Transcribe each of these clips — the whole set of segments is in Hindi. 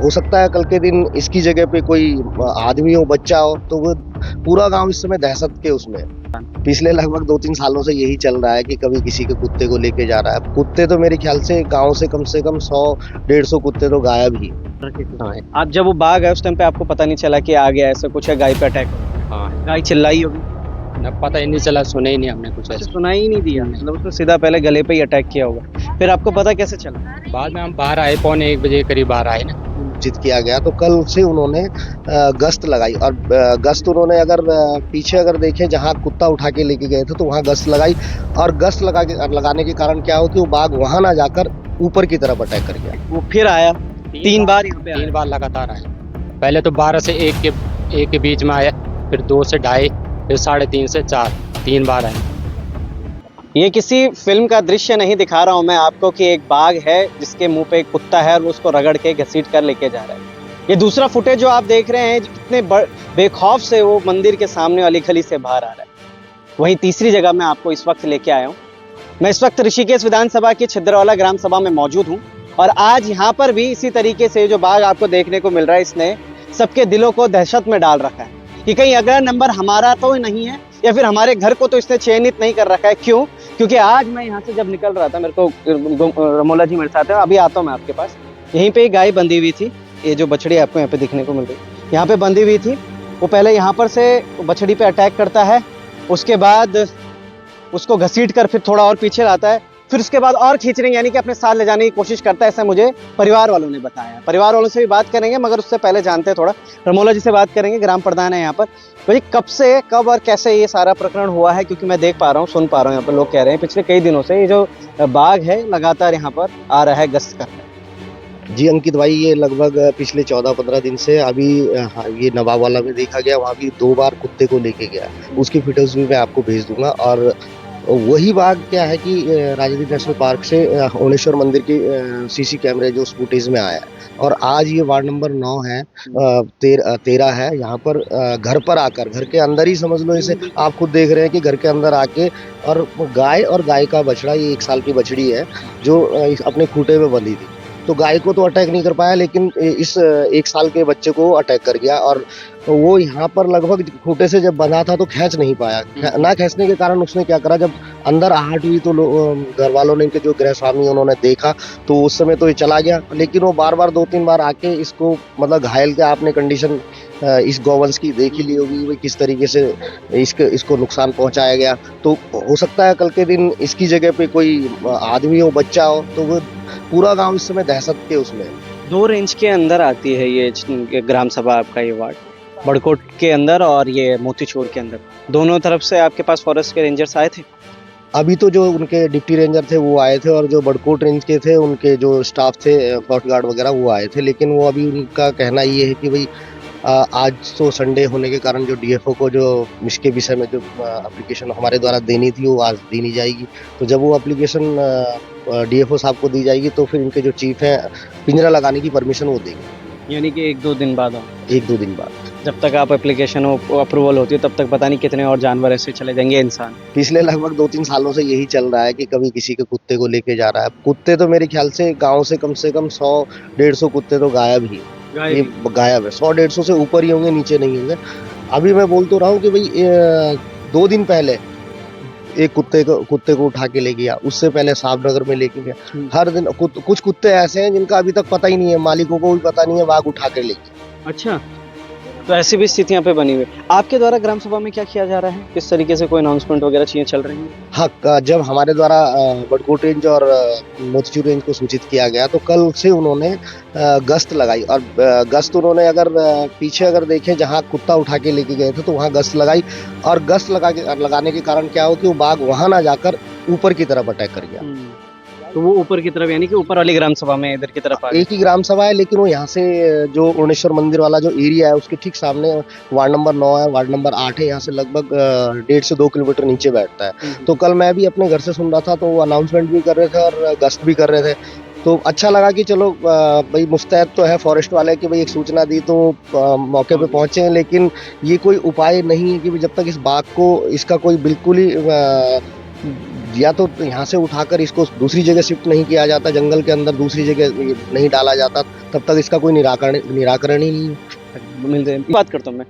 हो सकता है कल के दिन इसकी जगह पे कोई आदमी हो, बच्चा हो, तो वो पूरा गांव इस समय दहशत के उसमें है। पिछले लगभग 2-3 सालों से यही चल रहा है कि कभी किसी के कुत्ते को लेके जा रहा है। कुत्ते तो मेरे ख्याल से गांव से कम 100-150 कुत्ते तो गायब ही हैं। आप जब वो भाग आए उस टाइम पे आपको पता नहीं चला कि आ गया ऐसा कुछ है, गाय पे अटैक हो? हाँ, गाय चिल्लाई होगी? ना पता ही नहीं चला, सुने ही नहीं हमने कुछ अच्छा, ऐसा। सुना ही नहीं दिया, मतलब उसने सीधा पहले गले पे ही अटैक किया होगा। फिर आपको पता कैसे चला? बाद में हम बाहर आए, 1:45 बजे के करीब बाहर आए ना। जित किया गया तो कल से उन्होंने गश्त लगाई और गश्त उन्होंने अगर पीछे अगर देखें जहां कुत्ता उठा के लेके गए थे तो वहां गश्त लगाई और गश्त लगाने के कारण क्या हो कि वो बाघ वहां ना जाकर ऊपर की तरफ अटैक कर गया। वो फिर आया 3 बार यहाँ पे आया। 3 बार लगातार आए। पहले तो 12 से 1 के बीच में आया, फिर 2 से 2:30, फिर 3:30 से 4, 3 बार आए। ये किसी फिल्म का दृश्य नहीं दिखा रहा हूं मैं आपको कि एक बाघ है जिसके मुंह पे एक कुत्ता है और वो उसको रगड़ के घसीट कर लेके जा रहा है। ये दूसरा फुटेज जो आप देख रहे हैं, कितने बेखौफ से वो मंदिर के सामने वाली गली से बाहर आ रहा है। वहीं तीसरी जगह मैं आपको इस वक्त लेके आया हूँ। मैं इस वक्त ऋषिकेश विधानसभा की छिद्रवाला ग्राम सभा में मौजूद हूँ और आज यहाँ पर भी इसी तरीके से जो बाघ आपको देखने को मिल रहा है, इसने सबके दिलों को दहशत में डाल रखा है कि कहीं अगला नंबर हमारा तो नहीं है या फिर हमारे घर को तो इसने चयनित नहीं कर रखा है। क्यों? क्योंकि आज मैं यहाँ से जब निकल रहा था, मेरे को रमोला जी मेरे साथ है, अभी आता हूँ मैं आपके पास। यहीं पे एक गाय बंधी हुई थी, ये जो बछड़ी आपको यहाँ पे दिखने को मिल रही है, यहाँ पे बंधी हुई थी। वो पहले यहाँ पर से बछड़ी पे अटैक करता है, उसके बाद उसको घसीट कर फिर थोड़ा और पीछे लाता है, फिर उसके बाद और खींचने यानी कि अपने साथ ले जाने की कोशिश करता है, ऐसा मुझे परिवार वालों ने बताया। परिवार वालों से भी बात करेंगे, मगर उससे पहले जानते हैं थोड़ा रमोला जी से बात करेंगे, ग्राम प्रधान है यहाँ पर। भाई कब और कैसे ये सारा प्रकरण हुआ है? क्योंकि मैं देख पा रहा हूँ, सुन पा रहा हूँ यहाँ पर लोग कह रहे हैं पिछले कई दिनों से ये जो बाघ है लगातार यहाँ पर आ रहा है, गश्त कर रहा है। जी अंकित भाई, ये लगभग पिछले 14-15 दिन से अभी ये नवाबवाला में देखा गया, वहाँ भी 2 बार कुत्ते को लेके गया। उसकी फोटोज भी मैं आपको भेज दूंगा। और वही बाघ क्या है कि राजगीर नेशनल पार्क से ओणेश्वर मंदिर के सीसी कैमरे जो फुटेज में आया है। और आज ये वार्ड नंबर 9 है, 13 है, यहाँ पर घर पर आकर, घर के अंदर ही समझ लो इसे, आप खुद देख रहे हैं कि घर के अंदर आके और गाय का बछड़ा, ये 1 साल की बछड़ी है जो अपने खूंटे में बंधी थी। तो गाय को तो अटैक नहीं कर पाया, लेकिन इस 1 साल के बच्चे को अटैक कर गया। और वो यहाँ पर लगभग खूंटे से जब बंधा था तो खींच नहीं पाया। ना खींचने के कारण उसने क्या करा, जब अंदर आहट हुई तो घर वालों ने, इनके जो गृह स्वामी उन्होंने देखा तो उस समय तो ये चला गया। लेकिन वो बार बार 2-3 बार आके इसको मतलब घायल किया। आपने कंडीशन इस गौवंश की देख ही ली होगी, वो किस तरीके से इसको नुकसान पहुंचाया गया। तो हो सकता है कल के दिन इसकी जगह पे कोई आदमी हो, बच्चा हो, तो वो पूरा गांव इस समय दहशत के उसमें है। 2 रेंज के अंदर आती है ये ग्राम सभा आपका, ये वार्ड बड़कोट के अंदर और ये मोतीचूर के अंदर। दोनों तरफ से आपके पास फॉरेस्ट के रेंजर्स आए थे? अभी तो जो उनके डिप्टी रेंजर थे वो आए थे, और जो बड़कोट रेंज के थे उनके जो स्टाफ थे, फॉरेस्ट गार्ड वगैरह, वो आए थे। लेकिन वो अभी उनका कहना ये है कि भाई आज तो संडे होने के कारण जो डीएफओ को जो इसके विषय में जो एप्लीकेशन हमारे द्वारा देनी थी वो आज दी नहीं जाएगी। तो जब वो एप्लीकेशन डीएफओ साहब को दी जाएगी तो फिर इनके जो चीफ हैं पिंजरा लगाने की परमिशन वो देंगे। यानी कि 1-2 दिन बाद? 1-2 दिन बाद। जब तक आप एप्लीकेशन अप्रूवल होती है तब तक पता नहीं कितने और जानवर ऐसे चले जाएंगे, इंसान। पिछले लगभग 2-3 सालों से यही चल रहा है कि कभी किसी के कुत्ते को लेके जा रहा है। कुत्ते तो मेरे ख्याल से गांव से कम 100-150 कुत्ते तो गायब ही, ये गायब है। 100-150 से ऊपर ही होंगे, नीचे नहीं होंगे। अभी मैं बोल तो रहा हूँ कि भाई 2 दिन पहले एक कुत्ते को उठा के ले गया, उससे पहले साहबनगर में लेके गया। हर दिन कुछ कुत्ते ऐसे हैं जिनका अभी तक पता ही नहीं है, मालिकों को भी पता नहीं है, बाघ उठा के ले गया। अच्छा, तो ऐसी भी स्थितियां पे बनी हुई। आपके द्वारा ग्राम सभा में क्या किया जा रहा है? किस तरीके से कोई अनाउंसमेंट वगैरह चीजें चल रही हैं? हाँ, जब हमारे द्वारा बड़कोट रेंज और मोतीचूर रेंज को सूचित किया गया तो कल से उन्होंने गश्त लगाई। और गश्त उन्होंने अगर पीछे अगर देखें जहाँ कुत्ता उठा के लेके गए थे तो वहाँ गश्त लगाई। और गश्त लगाने के कारण क्या हो कि वो बाघ वहाँ ना जाकर ऊपर की तरफ अटैक कर गया। तो वो ऊपर की तरफ, यानी कि ऊपर वाली ग्राम सभा में इधर की तरफ आ गया। एक ही ग्राम सभा है, लेकिन वो यहाँ से जो ओणेश्वर मंदिर वाला जो एरिया है उसके ठीक सामने वार्ड नंबर 9 है, वार्ड नंबर 8 है, यहाँ से लगभग 1.5 से 2 किलोमीटर नीचे बैठता है। तो कल मैं भी अपने घर से सुन रहा था तो वो अनाउंसमेंट भी कर रहे थे और गश्त भी कर रहे थे। तो अच्छा लगा कि चलो भाई मुस्तैद तो है फॉरेस्ट वाले कि भाई एक सूचना दी तो मौके पे पहुंचे हैं। लेकिन ये कोई उपाय नहीं है कि जब तक इस बाघ को, इसका कोई बिल्कुल ही या तो यहाँ से उठाकर इसको दूसरी जगह शिफ्ट नहीं किया जाता, जंगल के अंदर दूसरी जगह नहीं डाला जाता, तब तक इसका कोई निराकरण ही नहीं है। मिलते हैं, बात करता हूँ मैं।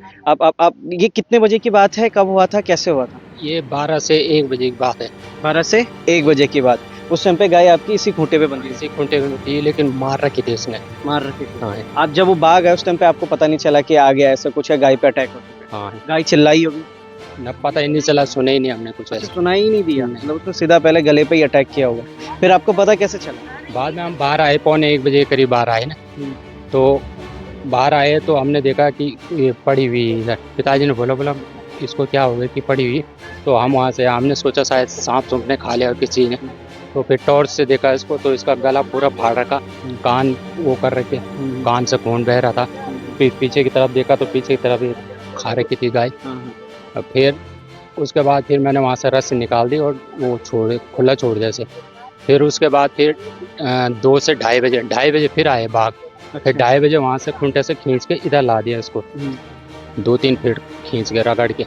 आप ये कितने बजे की बात है, कब हुआ था, कैसे हुआ था? ये 12 से 1 बजे की बात है। 12 से 1 बजे की बात। उस टाइम पे गाय आपकी इसी खूंटे पे बंधी इसी खूंटे में थी, लेकिन मार रखी थी उसने। मार रखी थी। हाँ आप जब वो बाघ है उस टाइम पे आपको पता नहीं चला कि आ गया ऐसा कुछ है, गाय पे अटैक हो चुका है? हाँ, गाय चिल्लाई होगी? न पता ही नहीं चला, सुने ही नहीं हमने कुछ अच्छा, ऐसा। सुनाई ही नहीं दिया, नहीं। मतलब उसने सीधा पहले गले पे ही अटैक किया होगा। फिर आपको पता कैसे चला? बाद में हम बाहर आए, पौने 1 बजे के करीब बाहर आए ना, तो बाहर आए तो हमने देखा कि ये पड़ी हुई इधर। पिताजी ने बोला इसको क्या हो गया कि पड़ी हुई। तो हम वहाँ से हमने सोचा शायद सांप सूप ने खा लिया और किसी ने। तो फिर टॉर्च से देखा इसको, तो इसका गला पूरा फाड़ रखा, कान वो कर रखे, कान से खून बह रहा था। फिर पीछे की तरफ देखा तो पीछे की तरफ ये खा रखी थी गाय। अब फिर उसके बाद फिर मैंने वहाँ से रस्सी निकाल दी और वो खुला छोड़ दिया इसे। फिर उसके बाद फिर 2 से 2:30 बजे फिर आए बाघ। फिर 2:30 बजे वहाँ से खूंटे से खींच के इधर ला दिया इसको, 2-3 फीट खींच के रगड़ के।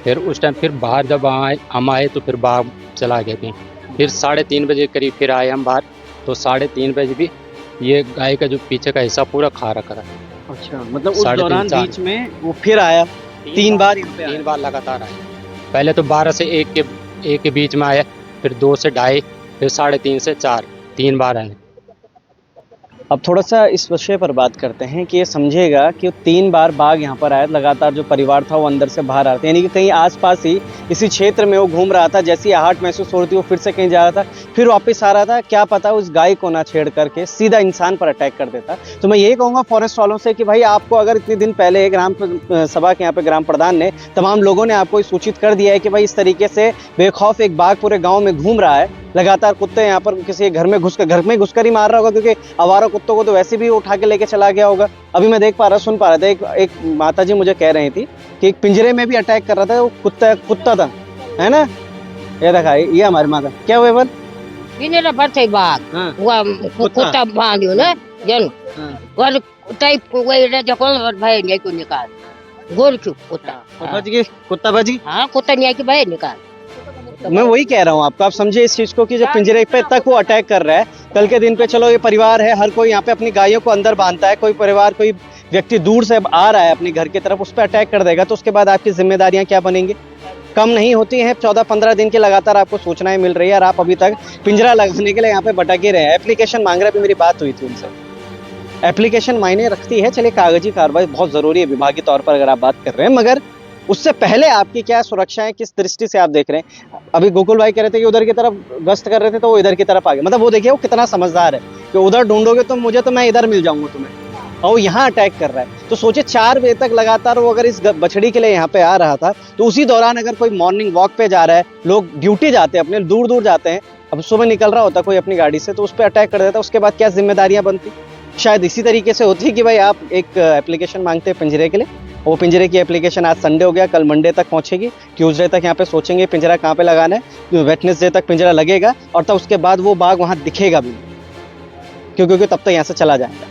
फिर उस टाइम फिर बाहर जब हम आए तो फिर बाघ चला गए थे। फिर 3:30 बजे करीब फिर आए हम बाहर, तो 3:30 बजे भी ये गाय का जो पीछे का हिस्सा पूरा खा रखा था। अच्छा, मतलब उस 3:30 दौरान 4 बीच में वो फिर आया 3 बार यहाँ पे आया। 3 बार लगातार आए। पहले तो 12 से 1 के बीच में आया, फिर 2 से 2:30, फिर 3:30 से 4, 3 बार आए। अब थोड़ा सा इस विषय पर बात करते हैं कि ये समझेगा कि 3 बार बाघ यहाँ पर आया, लगातार जो परिवार था वो अंदर से बाहर आ रहा था, यानी कि कहीं आसपास ही इसी क्षेत्र में वो घूम रहा था। जैसी आहट महसूस हो रही थी वो फिर से कहीं जा रहा था, फिर वापस आ रहा था। क्या पता उस गाय को ना छेड़ करके सीधा इंसान पर अटैक कर देता। तो मैं यही कहूँगा फॉरेस्ट वालों से कि भाई आपको अगर इतने दिन पहले ग्राम सभा के यहाँ पे ग्राम प्रधान ने, तमाम लोगों ने आपको सूचित कर दिया है कि भाई इस तरीके से बेखौफ एक बाघ पूरे गाँव में घूम रहा है, लगातार कुत्ते यहाँ पर किसी घर में घुसकर ही मार रहा होगा, क्योंकि आवारा कुत्तों को तो वैसे भी उठा के लेके चला गया होगा। अभी मैं सुन पा रहा था, एक माताजी मुझे कह रही थी कि एक पिंजरे में भी अटैक कर रहा था, वो कुत्ता था, है ना? ये देखा, ये हमारी माता क्या हुए बोल Ini partai bag. हाँ, Kuta bag yun na. Yan. हाँ। Wal tay way na jakol bhai niya ko nikal. Gol chu kuta. कुत्ता बाजी। हाँ कुत्ता निया की भाई निकाल. मैं वही कह रहा हूँ आपको, आप समझे इस चीज को कि जब पिंजरे पे तक वो अटैक कर रहा है, कल के दिन पे चलो ये परिवार है, हर कोई यहाँ पे अपनी गायों को अंदर बांधता है, कोई परिवार कोई व्यक्ति दूर से आ रहा है अपने घर की तरफ, उस पर अटैक कर देगा, तो उसके बाद आपकी जिम्मेदारियां क्या बनेंगी? कम नहीं होती हैं। 14-15 दिन की लगातार आपको सूचनाएं मिल रही है और आप अभी तक पिंजरा लगाने के लिए यहाँ पे भटक ही रहे हैं। एप्लीकेशन मांग रहे, अभी मेरी बात हुई थी उनसे, एप्लीकेशन मायने रखती है। चलिए, कागजी कार्रवाई बहुत जरूरी है विभागीय तौर पर अगर आप बात कर रहे हैं, मगर उससे पहले आपकी क्या सुरक्षा है, किस दृष्टि से आप देख रहे हैं? अभी गोकुल भाई कह रहे थे कि उधर की तरफ गश्त कर रहे थे तो वो इधर की तरफ आ गए, मतलब वो देखिए वो कितना समझदार है कि उधर ढूंढोगे तो मुझे, तो मैं इधर मिल जाऊंगा तुम्हें, और वो यहाँ अटैक कर रहा है। तो सोचे 4 बजे तक लगातार वो अगर इस बछड़ी के लिए यहाँ पे आ रहा था, तो उसी दौरान अगर कोई मॉर्निंग वॉक पे जा रहा है, लोग ड्यूटी जाते हैं अपने, दूर दूर जाते हैं, अब सुबह निकल रहा होता कोई अपनी गाड़ी से, तो उस पर अटैक कर देता, उसके बाद क्या जिम्मेदारियां बनती? शायद इसी तरीके से होती कि भाई आप एक एप्लीकेशन मांगते हैं पिंजरे के लिए, वो पिंजरे की एप्लीकेशन आज संडे हो गया, कल मंडे तक पहुंचेगी, ट्यूसडे तक यहाँ पे सोचेंगे पिंजरा कहाँ पे लगाना है, वेडनेसडे तक पिंजरा लगेगा, और तब उसके बाद वो बाघ वहाँ दिखेगा भी, क्योंकि तब तक यहाँ से चला जाएगा।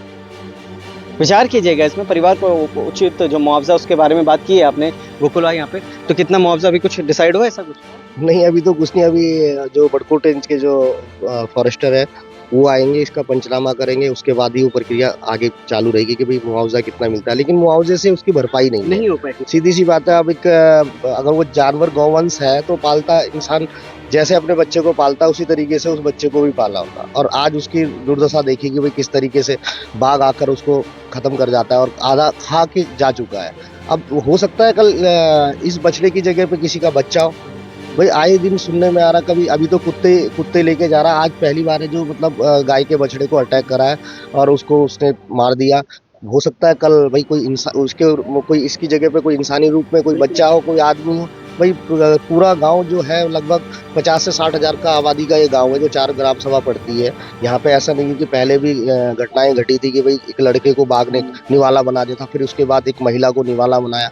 विचार कीजिएगा इसमें, परिवार को उचित जो मुआवजा उसके बारे में बात की है आपने गोकुल भाई यहाँ पे, तो कितना मुआवजा अभी कुछ डिसाइड हुआ ऐसा कुछ? नहीं, अभी तो कुछ नहीं। अभी जो बड़कोट रेंज के जो फॉरेस्टर है वो आएंगे, इसका पंचनामा करेंगे, उसके बाद ही वो प्रक्रिया आगे चालू रहेगी कि भाई मुआवजा कितना मिलता है। लेकिन मुआवजे से उसकी भरपाई नहीं हो पाएगी। सीधी सी बात है। अब एक अगर वो जानवर गौवंश है तो पालता इंसान जैसे अपने बच्चे को पालता उसी तरीके से उस बच्चे को भी पाला होता, और आज उसकी दुर्दशा देखी कि भाई किस तरीके से बाघ आकर उसको खत्म कर जाता है और आधा खा के जा चुका है। अब हो सकता है कल इस बछड़े की जगह पे किसी का बच्चा हो। भाई आए दिन सुनने में आ रहा, कभी अभी तो कुत्ते लेके जा रहा, आज पहली बार है जो मतलब गाय के बछड़े को अटैक करा है और उसको उसने मार दिया। हो सकता है कल भाई कोई इंसान कोई इसकी जगह पे कोई इंसानी रूप में कोई बच्चा हो, कोई आदमी हो। भाई पूरा गांव जो है लगभग 50 से 60 हजार का आबादी का ये गांव है जो 4 ग्राम सभा पड़ती है। यहाँ पे ऐसा नहीं है कि पहले भी घटनाएं घटी थी कि भाई एक लड़के को बाघ ने निवाला बना दिया था, फिर उसके बाद एक महिला को निवाला बनाया,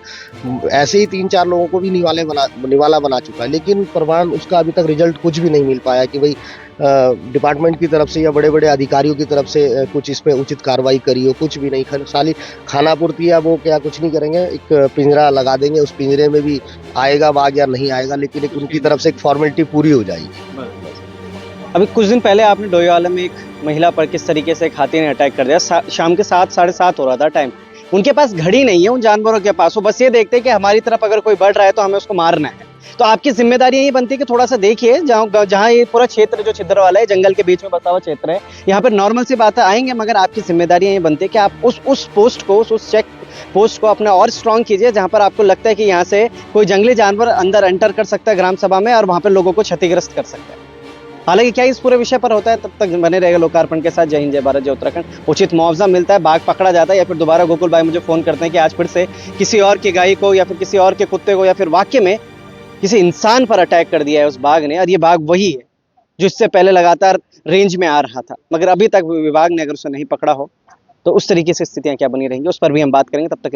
ऐसे ही 3-4 लोगों को भी निवाला बना चुका है। लेकिन प्रमाण उसका अभी तक रिजल्ट कुछ भी नहीं मिल पाया कि भाई डिपार्टमेंट की तरफ से या बड़े-बड़े अधिकारियों की तरफ से कुछ इस पे उचित कार्रवाई करी हो, कुछ भी नहीं, खाली खाना पूर्ति या वो क्या कुछ नहीं करेंगे, एक पिंजरा लगा देंगे, उस पिंजरे में भी आएगा बाघ या नहीं आएगा, लेकिन एक उनकी तरफ से एक फॉर्मेलिटी पूरी हो जाएगी। अभी कुछ दिन पहले आपने डोईवाला में एक महिला पर किस तरीके से एक हाथी ने अटैक कर दिया। शाम के 7 साढ़े 7 हो रहा था टाइम। उनके पास घड़ी नहीं है उन जानवरों के पास, वो बस ये देखते हैं कि हमारी तरफ अगर कोई बढ़ रहा है तो हमें उसको मारना है। तो आपकी जिम्मेदारी यही बनती है कि थोड़ा सा देखिए, जहाँ ये पूरा क्षेत्र जो छिद्र वाला है, जंगल के बीच में बसा हुआ क्षेत्र है, यहाँ पर नॉर्मल सी बातें आएंगे, मगर आपकी जिम्मेदारी यही बनती है कि आप उस पोस्ट को, उस चेक पोस्ट को अपना और स्ट्रॉन्ग कीजिए, जहाँ पर आपको लगता है कि यहाँ से कोई जंगली जानवर अंदर एंटर कर सकता है ग्राम सभा में और वहाँ पर लोगों को क्षतिग्रस्त कर सकता है। हालांकि क्या इस पूरे विषय पर होता है, तब तक बने रहेगा लोकार्पण के साथ। जय हिंद, जय भारत, जय उत्तराखंड। उचित मुआवजा मिलता है, बाघ पकड़ा जाता है, या फिर दोबारा गोकुल भाई मुझे फोन करते हैं कि आज फिर से किसी और की गाय को या फिर किसी और के कुत्ते को या फिर वाकई में किसी इंसान पर अटैक कर दिया है उस बाघ ने, और ये बाघ वही है जो इससे पहले लगातार रेंज में आ रहा था, मगर अभी तक विभाग ने अगर उसे नहीं पकड़ा हो तो उस तरीके से स्थितियां क्या बनी रहेंगी उस पर भी हम बात करेंगे। तब तक